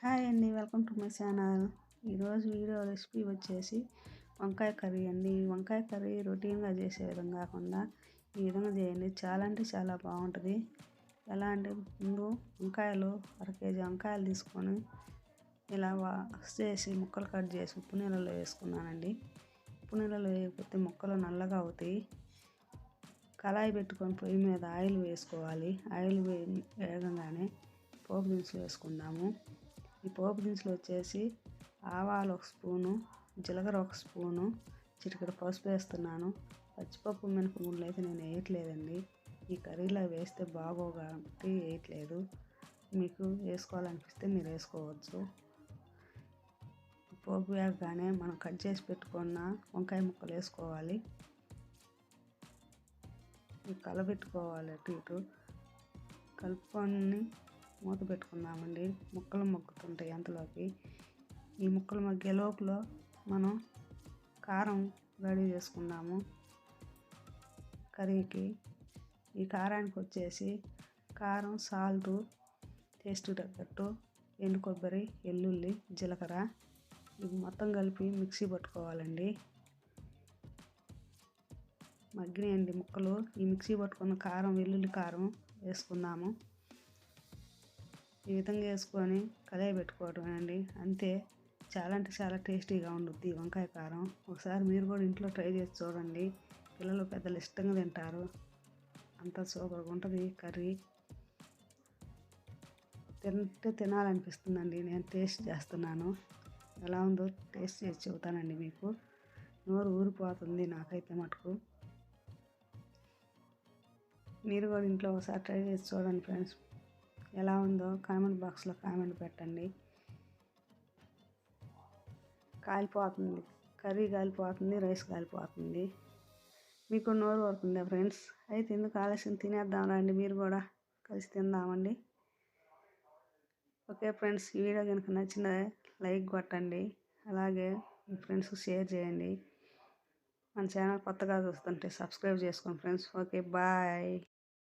Hi అండి, welcome to my channel. ఈరోజు video recipe వచ్చేసి వంకాయ కర్రీ అండి. వంకాయ కర్రీ రొటీన్గా చేసే విధంగా కాకుండా ఈ విధంగా చేయండి. చాలా అంటే చాలా బాగుంటుంది. ఎలా అంటే ముందు వంకాయలు 1 కేజీ వంకాయలు తీసుకొని ఇలా వాష్ చేసి ముక్కలు కట్ చేసి ఉప్పు నీళ్ళలో వేసుకున్నానండి. ఉప్పు నీళ్ళలో వేయకపోతే ముక్కలు నల్లగా అవుతాయి. కళాయి పెట్టుకొని పొయ్యి మీద ఆయిల్ వేసుకోవాలి. ఆయిల్ వేయగానే పోపు దినుసులు వేసుకుందాము. ఈ పోపు దినుసులు వచ్చేసి ఆవాలు 1 స్పూను, జీలకర్ర 1 స్పూను, చిటికెడు పసుపు వేస్తున్నాను. పచ్చిపప్పు మినపగుండ్లు అయితే నేను వేయట్లేదండి. ఈ కర్రీలో వేస్తే బాగోవు కాబట్టి వేయట్లేదు. మీకు వేసుకోవాలనిపిస్తే మీరు వేసుకోవచ్చు. పోపు వేయగానే మనం కట్ చేసి పెట్టుకున్న వంకాయ ముక్కలు వేసుకోవాలి. కలబెట్టుకోవాలి. అటు ఇటు కలుపుకొని మూత పెట్టుకుందామండి. ముక్కలు మగ్గుతుంటాయి అంతలోకి. ఈ ముక్కలు మగ్గే లోపల మనం కారం రెడీ చేసుకుందాము కర్రీకి. ఈ కారానికి వచ్చేసి కారం, సాల్టు, టేస్ట్ తగ్గట్టు, ఎండు కొబ్బరి, వెల్లుల్లి, జీలకర్ర ఇవి మొత్తం కలిపి మిక్సీ పట్టుకోవాలండి. మగ్గినాయండి ముక్కలు. ఈ మిక్సీ పట్టుకున్న కారం, వెల్లుల్లి కారం వేసుకుందాము. ఈ విధంగా వేసుకొని కడాయి పెట్టుకోవటమేనండి. అంతే. చాలా అంటే చాలా టేస్టీగా ఉంటుంది వంకాయ కారం. ఒకసారి మీరు కూడా ఇంట్లో ట్రై చేసి చూడండి. పిల్లలు పెద్దలు ఇష్టంగా తింటారు. అంత సూపర్గా ఉంటుంది కర్రీ. తినాలనిపిస్తుందండి. నేను టేస్ట్ చేస్తున్నాను. ఎలా ఉందో టేస్ట్ చేసి చెబుతానండి మీకు. నోరు ఊరిపోతుంది నాకైతే మటుకు. మీరు కూడా ఇంట్లో ఒకసారి ట్రై చేసి చూడండి ఫ్రెండ్స్. ఎలా ఉందో కామెంట్ బాక్స్లో కామెంట్ పెట్టండి. కాలిపోతుంది కర్రీ, కాలిపోతుంది, రైస్ కాలిపోతుంది. మీకు నోరు ఊరుతుందా ఫ్రెండ్స్? అయితే ఎందుకు ఆలస్యం, తినేద్దాం రండి. మీరు కూడా కలిసి తిందామండి. ఓకే ఫ్రెండ్స్, ఈ వీడియో కనుక నచ్చిన లైక్ కొట్టండి. అలాగే మీ ఫ్రెండ్స్కి షేర్ చేయండి. మన ఛానల్ కొత్తగా చూస్తుంటే సబ్స్క్రైబ్ చేసుకోండి ఫ్రెండ్స్. Okay, bye.